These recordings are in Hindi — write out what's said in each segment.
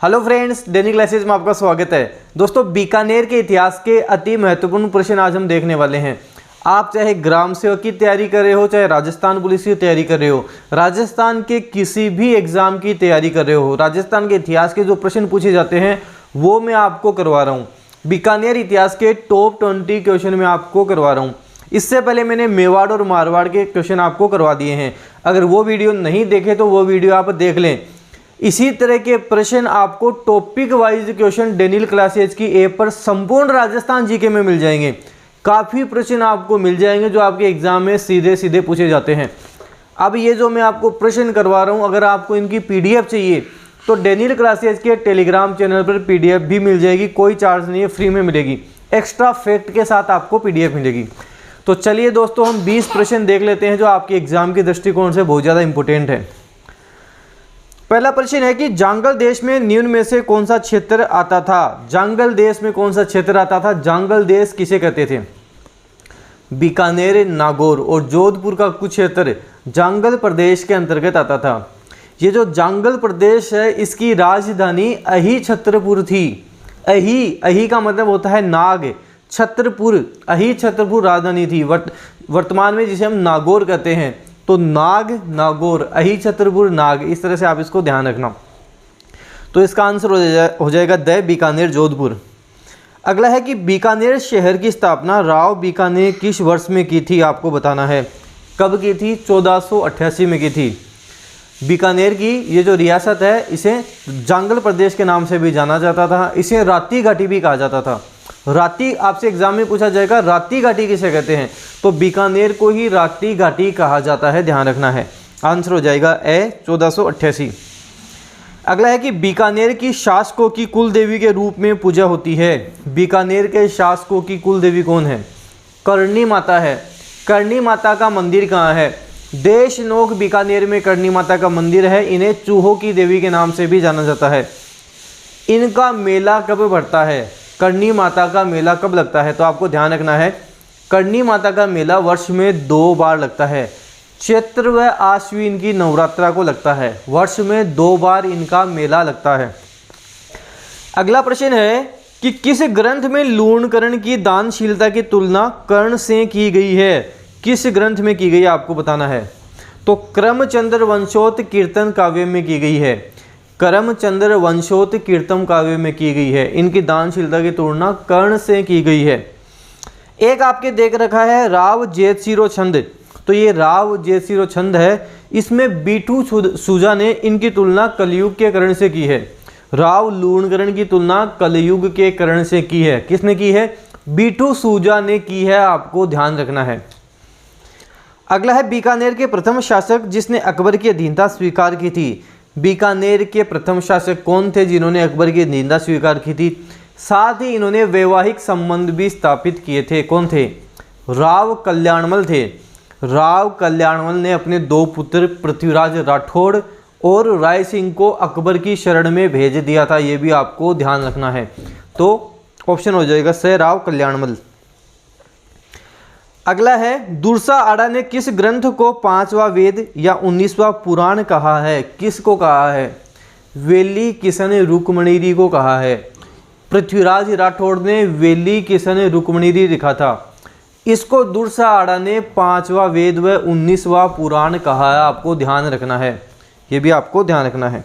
हेलो फ्रेंड्स, डेली क्लासेज में आपका स्वागत है। दोस्तों, बीकानेर के इतिहास के अति महत्वपूर्ण प्रश्न आज हम देखने वाले हैं। आप चाहे ग्राम सेवक की तैयारी कर रहे हो, चाहे राजस्थान पुलिस की तैयारी कर रहे हो, राजस्थान के किसी भी एग्जाम की तैयारी कर रहे हो, राजस्थान के इतिहास के जो प्रश्न पूछे जाते हैं वो मैं आपको करवा रहा हूँ। बीकानेर इतिहास के टॉप 20 क्वेश्चन मैं आपको करवा रहा हूँ। इससे पहले मैंने मेवाड़ और मारवाड़ के क्वेश्चन आपको करवा दिए हैं। अगर वो वीडियो नहीं देखे तो वो वीडियो आप देख लें। इसी तरह के प्रश्न आपको topic wise question Daniel classes की ऐप पर संपूर्ण राजस्थान जीके में मिल जाएंगे। काफ़ी प्रश्न आपको मिल जाएंगे जो आपके एग्जाम में सीधे सीधे पूछे जाते हैं। अब ये जो मैं आपको प्रश्न करवा रहा हूँ, अगर आपको इनकी पीडीएफ चाहिए तो डेनियल क्लासेज के टेलीग्राम चैनल पर पीडीएफ भी मिल जाएगी। कोई चार्ज नहीं है, फ्री में मिलेगी। एक्स्ट्रा फैक्ट के साथ आपको पीडीएफ मिलेगी। तो चलिए दोस्तों, हम 20 प्रश्न देख लेते हैं जो आपके एग्जाम के दृष्टिकोण से बहुत ज़्यादा इंपॉर्टेंट है। पहला प्रश्न है कि जांगल देश में निम्न में से कौन सा क्षेत्र आता था? जांगल देश में कौन सा क्षेत्र आता था? जांगल देश किसे कहते थे? बीकानेर, नागौर और जोधपुर का कुछ क्षेत्र जांगल प्रदेश के अंतर्गत आता था। ये जो जांगल प्रदेश है इसकी राजधानी अही छत्रपुर थी। अही का मतलब होता है नाग, छत्रपुर, अही छत्रपुर राजधानी थी। वर्तमान में जिसे हम नागौर कहते हैं, तो नाग, नागौर, अही छत्रपुर, नाग, इस तरह से आप इसको ध्यान रखना। तो इसका आंसर हो जाएगा द बीकानेर, जोधपुर। अगला है कि बीकानेर शहर की स्थापना राव बीकानेर किस वर्ष में की थी? आपको बताना है। कब की थी? 1488 में की थी। बीकानेर की ये जो रियासत है इसे जांगल प्रदेश के नाम से भी जाना जाता था। इसे राती घाटी भी कहा जाता था। राती, आपसे एग्जाम में पूछा जाएगा राती घाटी किसे कहते हैं, तो बीकानेर को ही राती घाटी कहा जाता है, ध्यान रखना है। आंसर हो जाएगा ए 1488। अगला है कि बीकानेर की शासकों की कुल देवी के रूप में पूजा होती है। बीकानेर के शासकों की कुल देवी कौन है? करणी माता है। करणी माता का मंदिर कहाँ है? देशनोक बीकानेर में करणी माता का मंदिर है। इन्हें चूहों की देवी के नाम से भी जाना जाता है। इनका मेला कब बढ़ता है? करणी माता का मेला कब लगता है? तो आपको ध्यान रखना है, करणी माता का मेला वर्ष में 2 बार लगता है। चैत्र व आश्विन की नवरात्रा को लगता है। वर्ष में 2 बार इनका मेला लगता है। अगला प्रश्न है कि किस ग्रंथ में लूणकरण की दानशीलता की तुलना कर्ण से की गई है? किस ग्रंथ में की गई है आपको बताना है। तो क्रमचंद्र वंशोत कीर्तन काव्य में की गई है। करमचंद्र वंशोत कीर्तन काव्य में की गई है। इनकी दानशीलता की तुलना कर्ण से की गई है। एक आपके देख रखा है राव जेतसिरो छंद, तो ये राव जेतसिरो छंद है। इसमें बीटू सूजा ने इनकी तुलना कलयुग के कर्ण से की है। राव लूणकरण की तुलना कलयुग के कर्ण से की है। किसने की है? बीटू सूजा ने की है, आपको ध्यान रखना है। अगला है बीकानेर के प्रथम शासक जिसने अकबर की अधीनता स्वीकार की थी। बीकानेर के प्रथम शासक कौन थे जिन्होंने अकबर की अधीनता स्वीकार की थी? साथ ही इन्होंने वैवाहिक संबंध भी स्थापित किए थे। कौन थे? राव कल्याणमल थे। राव कल्याणमल ने अपने 2 पुत्र पृथ्वीराज राठौड़ और राय सिंह को अकबर की शरण में भेज दिया था। ये भी आपको ध्यान रखना है। तो ऑप्शन हो जाएगा स, राव कल्याणमल। अगला है दुर्सा आड़ा ने किस ग्रंथ को 5वां वेद या 19वां पुराण कहा है? किसको कहा है? वेली किसन रुक्मणीरी को कहा है। पृथ्वीराज राठौड़ ने वेली किसन रुक्मणीरी लिखा था। इसको दुर्सा आड़ा ने 5वां वेद व 19वां पुराण कहा है। आपको ध्यान रखना है, ये भी आपको ध्यान रखना है।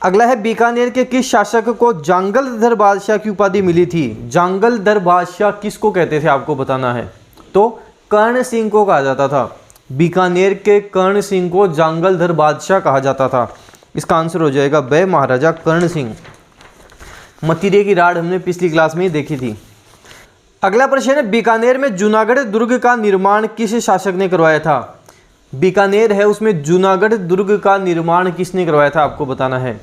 अगला है बीकानेर के किस शासक को जांगलधर बादशाह की उपाधि मिली थी? जांगलधर बादशाह किसको कहते थे आपको बताना है। तो कर्ण सिंह को कहा जाता था। बीकानेर के कर्ण सिंह को जांगलधर बादशाह कहा जाता था। इसका आंसर हो जाएगा ब, महाराजा कर्ण सिंह। मतीरे की राड हमने पिछली क्लास में ही देखी थी। अगला प्रश्न है बीकानेर में जूनागढ़ दुर्ग का निर्माण किस शासक ने करवाया था? बीकानेर है उसमें जूनागढ़ दुर्ग का निर्माण किसने करवाया था? आपको बताना है।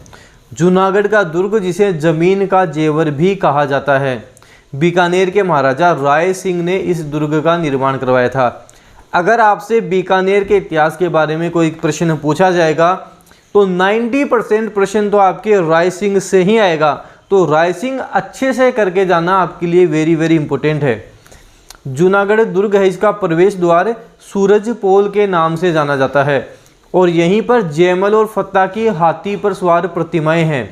जूनागढ़ का दुर्ग जिसे जमीन का जेवर भी कहा जाता है, बीकानेर के महाराजा राय सिंह ने इस दुर्ग का निर्माण करवाया था। अगर आपसे बीकानेर के इतिहास के बारे में कोई प्रश्न पूछा जाएगा तो 90% प्रश्न तो आपके राय सिंह से ही आएगा। तो राय सिंह अच्छे से करके जाना आपके लिए वेरी वेरी इंपॉर्टेंट है। जूनागढ़ दुर्ग है, इसका प्रवेश द्वार सूरज पोल के नाम से जाना जाता है और यहीं पर जयमल और फत्ता की हाथी पर सवार प्रतिमाएं हैं।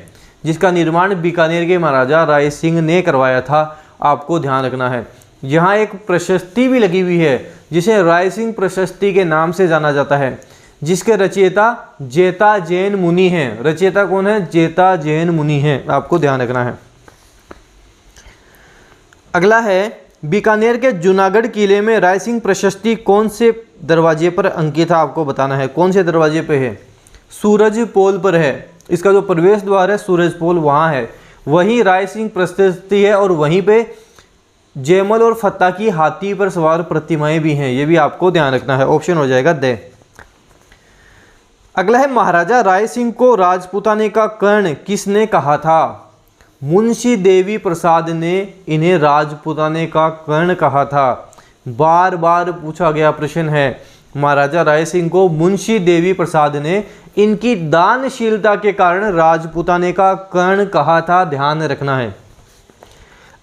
जिसका निर्माण बीकानेर के महाराजा राय सिंह ने करवाया था, आपको ध्यान रखना है। यहाँ एक प्रशस्ति भी लगी हुई है जिसे राय सिंह प्रशस्ति के नाम से जाना जाता है, जिसके रचयिता जेता जैन मुनि हैं। रचयिता कौन है? जेता जैन मुनि हैं, आपको ध्यान रखना है। अगला है, बीकानेर के जूनागढ़ किले में राय सिंह प्रशस्ति कौन से दरवाजे पर अंकित है, आपको बताना है। कौन से दरवाजे पे है? सूरज पोल पर है। इसका जो प्रवेश द्वार है सूरज पोल वहाँ है, वहीं राय सिंह प्रशस्ति है और वहीं पे जयमल और फत्ता की हाथी पर सवार प्रतिमाएं भी हैं, ये भी आपको ध्यान रखना है। ऑप्शन हो जाएगा द। अगला है, महाराजा राय सिंह को राजपूताने का कर्ण किसने कहा था? मुंशी देवी प्रसाद ने इन्हें राजपूताने का कर्ण कहा था। बार बार पूछा गया प्रश्न है, महाराजा राय सिंह को मुंशी देवी प्रसाद ने इनकी दानशीलता के कारण राजपूताने का कर्ण कहा था, ध्यान रखना है।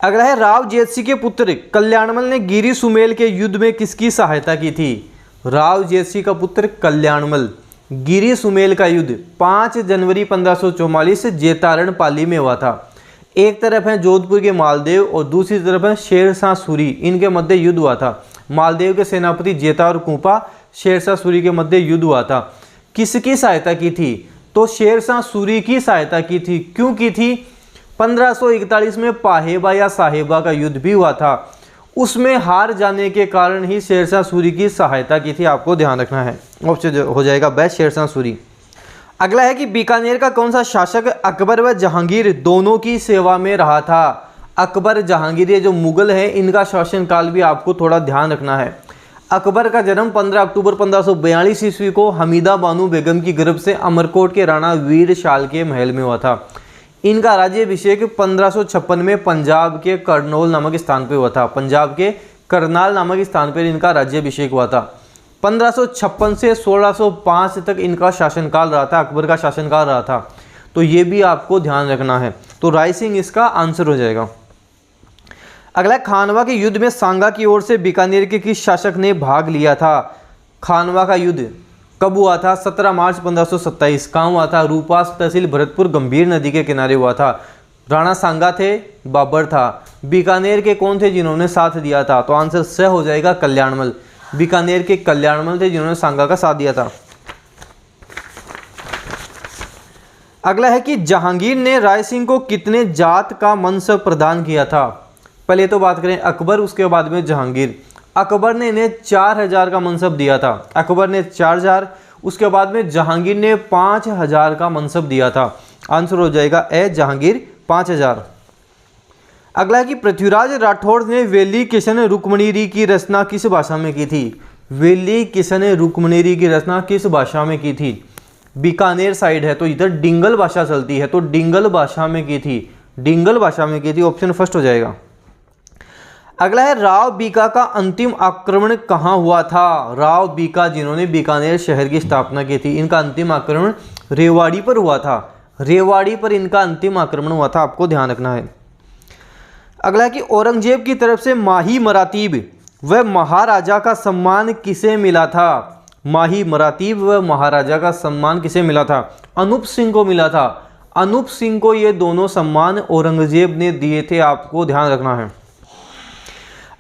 अगला है, राव जेतसिंह के पुत्र कल्याणमल ने गिरी सुमेल के युद्ध में किसकी सहायता की थी? राव जेतसिंह का पुत्र कल्याणमल गिरी सुमेल का युद्ध 5 जनवरी 1544 जेतारण पाली में हुआ था। एक तरफ है जोधपुर के मालदेव और दूसरी तरफ है शेरशाह सूरी, इनके मध्य युद्ध हुआ था। मालदेव के सेनापति जेता और कुंपा, शेरशाह सूरी के मध्य युद्ध हुआ था। किसकी सहायता की थी? तो शेरशाह सूरी की सहायता की थी। क्यों की थी? 1541 में पाहेबा या साहेबा का युद्ध भी हुआ था, उसमें हार जाने के कारण ही शेरशाह सूरी की सहायता की थी, आपको ध्यान रखना है। ऑप्शन हो जाएगा बेस्ट शेरशाह सूरी। अगला है कि बीकानेर का कौन सा शासक अकबर व जहांगीर दोनों की सेवा में रहा था? अकबर जहांगीर ये जो मुगल है इनका शासनकाल भी आपको थोड़ा ध्यान रखना है। अकबर का जन्म 15 अक्टूबर 1542 ईस्वी को हमीदा बानो बेगम की गर्भ से अमरकोट के राणा वीर शाल के महल में हुआ था। इनका राज्याभिषेक 1556 में पंजाब के करनौल नामक स्थान पर हुआ था। पंजाब के करनाल नामक स्थान पर इनका राज्याभिषेक हुआ था। 1556 से 1605 तक इनका शासनकाल रहा था, अकबर का शासनकाल रहा था, तो ये भी आपको ध्यान रखना है। तो राय सिंह इसका आंसर हो जाएगा। अगला, खानवा के युद्ध में सांगा की ओर से बीकानेर के किस शासक ने भाग लिया था? खानवा का युद्ध कब हुआ था? 17 मार्च 1527। कहाँ हुआ था? रूपास तहसील भरतपुर गंभीर नदी के किनारे हुआ था। राणा सांगा थे, बाबर था। बीकानेर के कौन थे जिन्होंने साथ दिया था? तो आंसर स हो जाएगा कल्याणमल। बीकानेर के कल्याणमल थे जिन्होंने सांगा का साथ दिया था। अगला है कि जहांगीर ने राय सिंह को कितने जात का मनसब प्रदान किया था? पहले तो बात करें अकबर, उसके बाद में जहांगीर। अकबर ने इन्हें 4000 का मनसब दिया था। अकबर ने 4000, उसके बाद में जहांगीर ने 5000 का मनसब दिया था। आंसर हो जाएगा ए, जहांगीर 5000। अगला है कि पृथ्वीराज राठौड़ ने वेली किशन रुक्मणीरी की रचना किस भाषा में की थी? वेली किशन रुक्मणीरी की रचना किस भाषा में की थी? बीकानेर साइड है तो इधर डिंगल भाषा चलती है, तो डिंगल भाषा में की थी। डिंगल भाषा में की थी, ऑप्शन फर्स्ट हो जाएगा। अगला है, राव बीका का अंतिम आक्रमण कहाँ हुआ था? राव बीका जिन्होंने बीकानेर शहर की स्थापना की थी, इनका अंतिम आक्रमण रेवाड़ी पर हुआ था। रेवाड़ी पर इनका अंतिम आक्रमण हुआ था, आपको ध्यान रखना है। अगला है कि औरंगजेब की तरफ से माही मरातीब व महाराजा का सम्मान किसे मिला था? माही मरातीब व महाराजा का सम्मान किसे मिला था? अनूप सिंह को मिला था। अनूप सिंह को ये दोनों सम्मान औरंगजेब ने दिए थे, आपको ध्यान रखना है।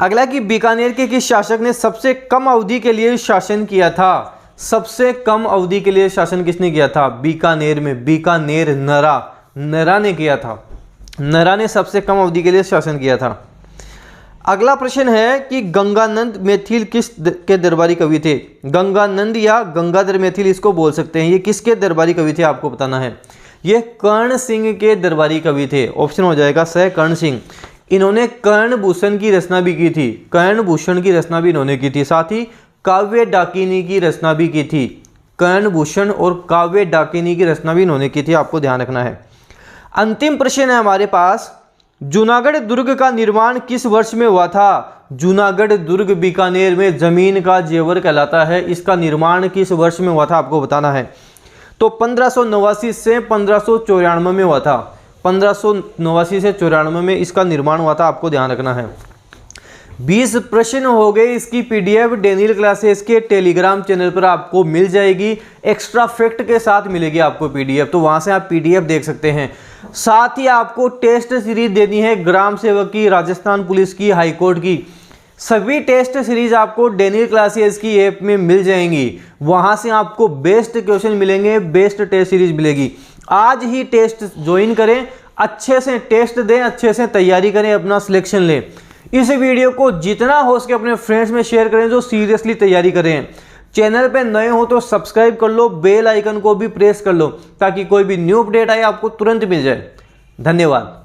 अगला कि बीकानेर के किस शासक ने सबसे कम अवधि के लिए शासन किया था? सबसे कम अवधि के लिए शासन किसने किया था? बीकानेर में बीकानेर नरा ने किया था। नरा ने सबसे कम अवधि के लिए शासन किया था। अगला प्रश्न है कि गंगानंद मैथिल किस के दरबारी कवि थे? गंगानंद या गंगाधर मैथिल इसको बोल सकते हैं, ये किसके दरबारी कवि थे आपको बताना है। ये कर्ण सिंह के दरबारी कवि थे, ऑप्शन हो जाएगा स, कर्ण सिंह। इन्होंने कर्ण भूषण की रचना भी की थी, कर्ण भूषण की रचना भी इन्होंने की थी, साथ ही काव्य डाकिनी की रचना भी की थी। कर्ण भूषण और काव्य डाकिनी की रचना भी इन्होंने की थी, आपको ध्यान रखना है। अंतिम प्रश्न है हमारे पास, जूनागढ़ दुर्ग का निर्माण किस वर्ष में हुआ था? जूनागढ़ दुर्ग बीकानेर में जमीन का जेवर कहलाता है, इसका निर्माण किस वर्ष में हुआ था आपको बताना है। तो 1589 से 1594 में हुआ था। 1589 से 94 में इसका निर्माण हुआ था, आपको ध्यान रखना है। 20 प्रश्न हो गए। इसकी पीडीएफ डेनियल क्लासेस के टेलीग्राम चैनल पर आपको मिल जाएगी, एक्स्ट्रा फैक्ट के साथ मिलेगी आपको पीडीएफ, तो वहां से आप पीडीएफ देख सकते हैं। साथ ही आपको टेस्ट सीरीज देनी है ग्राम सेवक की, राजस्थान पुलिस की, हाईकोर्ट की। सभी टेस्ट सीरीज आपको डेनियल क्लासेस की ऐप में मिल जाएंगी। वहां से आपको बेस्ट क्वेश्चन मिलेंगे, बेस्ट टेस्ट सीरीज मिलेगी। आज ही टेस्ट ज्वाइन करें, अच्छे से टेस्ट दें, अच्छे से तैयारी करें, अपना सिलेक्शन लें। इस वीडियो को जितना हो सके अपने फ्रेंड्स में शेयर करें जो सीरियसली तैयारी करें। चैनल पे नए हो तो सब्सक्राइब कर लो, बेल आइकन को भी प्रेस कर लो ताकि कोई भी न्यू अपडेट आए आपको तुरंत मिल जाए। धन्यवाद।